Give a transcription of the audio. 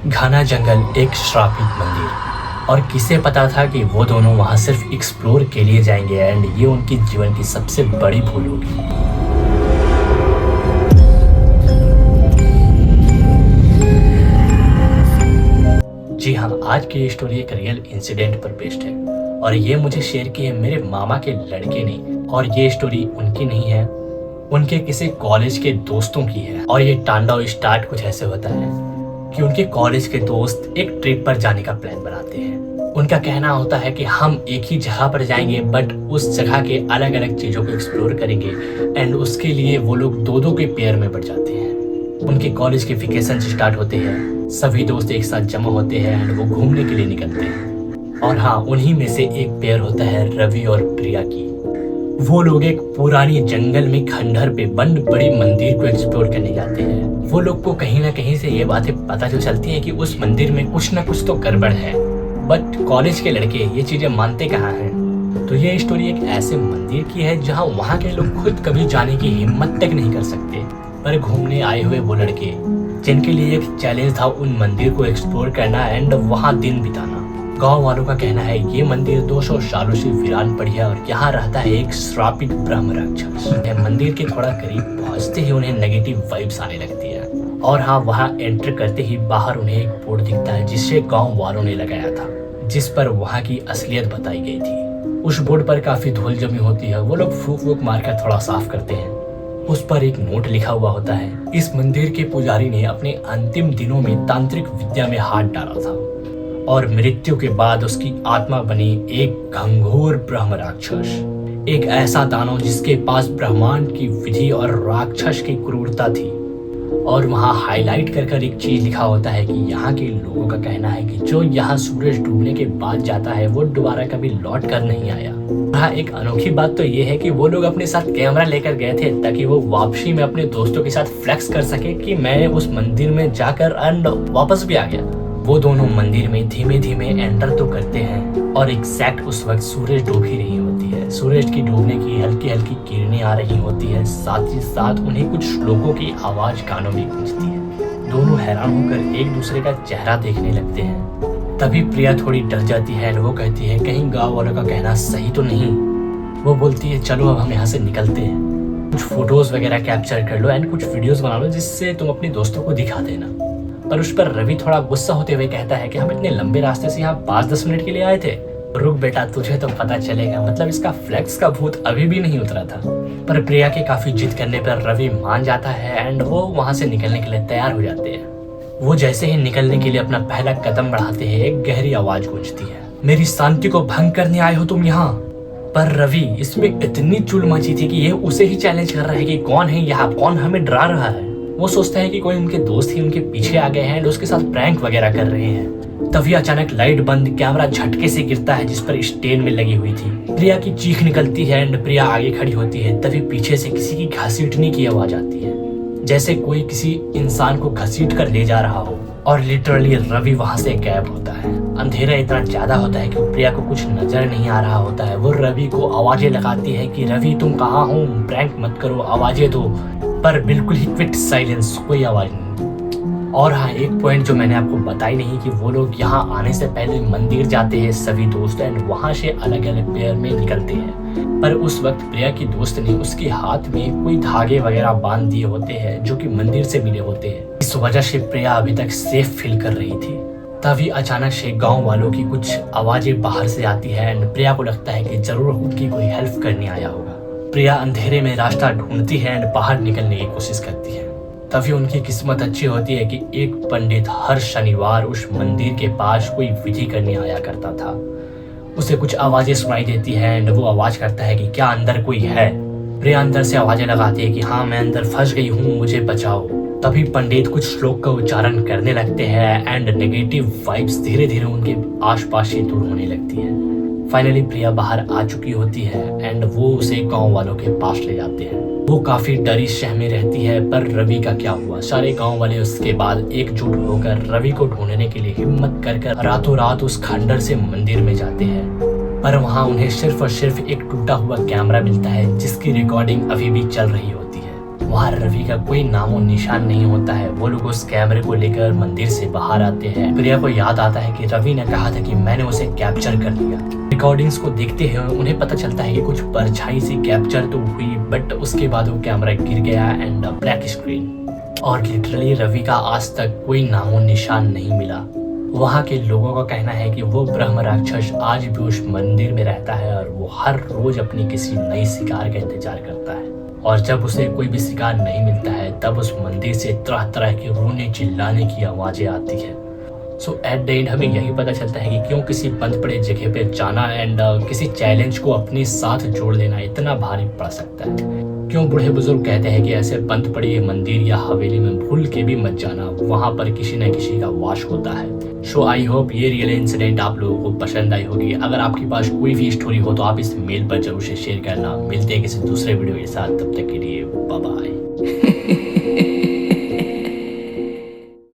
घना जंगल, एक श्रापित मंदिर। और किसे पता था कि वो दोनों वहां सिर्फ एक्सप्लोर के लिए जाएंगे एंड ये उनकी जीवन की सबसे बड़ी भूल होगी। जी हाँ, आज की ये स्टोरी एक रियल इंसिडेंट पर बेस्ड है और ये मुझे शेयर की है मेरे मामा के लड़के ने। और ये स्टोरी उनकी नहीं है, उनके किसी कॉलेज के दोस्तों की है। और ये तांडव स्टार्ट कुछ ऐसे होता है कि उनके कॉलेज के दोस्त एक ट्रिप पर जाने का प्लान बनाते हैं। उनका कहना होता है कि हम एक ही जगह पर जाएंगे बट उस जगह के अलग अलग चीज़ों को एक्सप्लोर करेंगे एंड उसके लिए वो लोग दो दो के पेयर में बढ़ जाते हैं। उनके कॉलेज के वेकेशन स्टार्ट होते हैं, सभी दोस्त एक साथ जमा होते हैं एंड वो घूमने के लिए निकलते हैं। और हाँ, उन्हीं में से एक पेयर होता है रवि और प्रिया की। वो लोग एक पुरानी जंगल में खंडहर पे बंद बड़ी मंदिर को एक्सप्लोर करने जाते हैं। वो लोग को कहीं ना कहीं से ये बातें पता तो चलती है कि उस मंदिर में कुछ ना कुछ तो गड़बड़ है, बट कॉलेज के लड़के ये चीजें मानते कहाँ हैं। तो ये स्टोरी एक ऐसे मंदिर की है जहाँ वहाँ के लोग खुद कभी जाने की हिम्मत तक नहीं कर सकते, पर घूमने आए हुए वो लड़के जिनके लिए एक चैलेंज था उन मंदिर को एक्सप्लोर करना एंड वहाँ दिन बिताना। गांव वालों का कहना है ये मंदिर 200 सालों से वीरान पड़ी है और यहाँ रहता है एक श्रापित ब्रह्म राक्षस। मंदिर के थोड़ा करीब पहुँचते ही उन्हें नेगेटिव वाइब्स आने लगती है। और हाँ, वहाँ एंटर करते ही बाहर उन्हें एक बोर्ड दिखता है जिसे गांव वालों ने लगाया था, जिस पर वहाँ की असलियत बताई गई थी। उस बोर्ड पर काफी धूल जमी होती है। वो लोग फूक वूक मारकर थोड़ा साफ करते हैं। उस पर एक नोट लिखा हुआ होता है, इस मंदिर के पुजारी ने अपने अंतिम दिनों में तांत्रिक विद्या में हाथ डाला था और मृत्यु के बाद उसकी आत्मा बनी एक घंघोर ब्रह्म राक्षस, एक ऐसा दानव जिसके पास ब्रह्मांड की विधि और राक्षस की क्रूरता थी। और वहाँ हाईलाइट कर एक चीज लिखा होता है कि यहाँ के लोगों का कहना है कि जो यहाँ सूरज डूबने के बाद जाता है वो दोबारा कभी लौट कर नहीं आया। हाँ, एक अनोखी बात तो ये है कि वो लोग अपने साथ कैमरा लेकर गए थे ताकि वो वापसी में अपने दोस्तों के साथ फ्लेक्स कर सके कि मैं उस मंदिर में जाकर एंड वापस भी आ गया। वो दोनों मंदिर में धीमे धीमे एंटर तो करते हैं और एग्जैक्ट उस वक्त सूरज डूब ही रही होती है। सूरज की डूबने की हल्की हल्की किरणें आ रही होती है, साथ ही साथ उन्हें कुछ श्लोकों की आवाज कानों में गूंजती है। दोनों हैरान होकर एक दूसरे का चेहरा देखने लगते हैं। तभी प्रिया थोड़ी डर जाती है और वो कहती है कहीं गाँव वालों का कहना सही तो नहीं। वो बोलती है चलो अब हम यहाँ से निकलते हैं, कुछ फोटोज वगैरह कैप्चर कर लो एंड कुछ वीडियोज बना लो जिससे तुम अपने दोस्तों को दिखा देना। पर उस पर रवि थोड़ा गुस्सा होते हुए कहता है कि हम इतने लंबे रास्ते से यहाँ 5-10 मिनट के लिए आए थे। रुक बेटा, तुझे तो पता चलेगा, मतलब इसका फ्लेक्स का भूत अभी भी नहीं उतरा था। पर प्रिया के काफी जिद करने पर रवि मान जाता है एंड वो वहाँ से निकलने के लिए तैयार हो जाते हैं। वो जैसे ही निकलने के लिए अपना पहला कदम बढ़ाते हैं, एक गहरी आवाज गूंजती है, मेरी शांति को भंग करने आए हो तुम यहाँ। पर रवि इसमें इतनी चुल मची थी कि ये उसे ही चैलेंज कर रहा है कि कौन है यहाँ, कौन हमें डरा रहा है। वो सोचता है कि कोई उनके दोस्त ही उनके पीछे आ गए हैं और उसके साथ प्रैंक वगैरह कर रहे हैं। तभी अचानक लाइट बंद, कैमरा झटके से गिरता है जिस पर स्टैंड में लगी हुई थी। प्रिया की चीख निकलती है एंड प्रिया आगे खड़ी होती है। तभी पीछे से किसी की घसीटने की आवाज आती है, जैसे कोई किसी इंसान को घसीट कर ले जा रहा हो। और लिटरली रवि वहां से गायब होता है। अंधेरा इतना ज्यादा होता है कि प्रिया को कुछ नजर नहीं आ रहा होता है। वो रवि को आवाजें लगाती है कि रवि तुम कहाँ हो, प्रैंक मत करो, आवाजें दो। पर बिल्कुल ही क्विट साइलेंस, कोई आवाज नहीं। और हाँ, एक पॉइंट जो मैंने आपको बताई नहीं कि वो लोग यहाँ आने से पहले मंदिर जाते हैं सभी दोस्त एंड वहां से अलग अलग पेयर में निकलते हैं। पर उस वक्त प्रिया की दोस्त ने उसके हाथ में कोई धागे वगैरह बांध दिए होते हैं जो कि मंदिर से मिले होते हैं। इस वजह से प्रिया अभी तक सेफ फील कर रही थी। तभी अचानक से गांव वालों की कुछ आवाजें बाहर से आती है एंड प्रिया को लगता है कि जरूर उनकी कोई हेल्प करने आया होगा। प्रिया अंधेरे में रास्ता ढूंढती है एंड बाहर निकलने की कोशिश करती है। तभी उनकी किस्मत अच्छी होती है कि एक पंडित हर शनिवार उस मंदिर के पास कोई विधि करने आया करता था। उसे कुछ आवाजें सुनाई देती है एंड वो आवाज करता है कि क्या अंदर कोई है। प्रिया अंदर से आवाजें लगाती है कि हाँ मैं अंदर फंस गई हूँ, मुझे बचाओ। तभी पंडित कुछ श्लोक का उच्चारण करने लगते हैं एंड नेगेटिव वाइब्स धीरे धीरे उनके आसपास से दूर होने लगती है। फाइनली प्रिया बाहर आ चुकी होती है एंड वो उसे गांव वालों के पास ले जाते हैं। वो काफी डरी शह में रहती है। पर रवि का क्या हुआ? सारे गांव वाले उसके बाद एकजुट होकर रवि को ढूंढने के लिए हिम्मत कर रातों रात उस खंडर से मंदिर में जाते हैं। पर वहाँ उन्हें सिर्फ और सिर्फ एक टूटा हुआ कैमरा मिलता है जिसकी रिकॉर्डिंग अभी भी चल रही होती है। वहाँ रवि का कोई नामो निशान नहीं होता है। वो लोग उस कैमरे को लेकर मंदिर से बाहर आते हैं। प्रिया को याद आता है कि रवि ने कहा था कि मैंने उसे कैप्चर कर लिया। रिकॉर्डिंग्स को देखते हुए उन्हें पता चलता है कि कुछ परछाई सी कैप्चर तो हुई, बट उसके बाद वो कैमरा गिर गया एंड ब्लैक स्क्रीन। और लिटरली रवि का आज तक कोई नामो निशान नहीं मिला। वहाँ के लोगों का कहना है कि वो ब्रह्म राक्षस आज भी उस मंदिर में रहता है और वो हर रोज अपनी किसी नई शिकार का इंतजार करता है। और जब उसे कोई भी शिकार नहीं मिलता है तब उस मंदिर से तरह तरह के रोने चिल्लाने की आवाजें आती है। सो एट द एंड हमें यही पता चलता है कि क्यों किसी बंद पड़े जगह पे जाना एंड किसी चैलेंज को अपने साथ जोड़ लेना इतना भारी पड़ सकता है। क्यों बूढ़े बुजुर्ग कहते हैं कि ऐसे बंद पड़े मंदिर या हवेली में भूल के भी मत जाना, वहाँ पर किसी न किसी का वास होता है। सो आई होप ये रियल इंसिडेंट आप लोगों को पसंद आई होगी। अगर आपके पास कोई भी स्टोरी हो तो आप इस मेल पर जरूर से शेयर करना। मिलते हैं किसी दूसरे वीडियो के साथ, तब तक के लिए बाय बाय।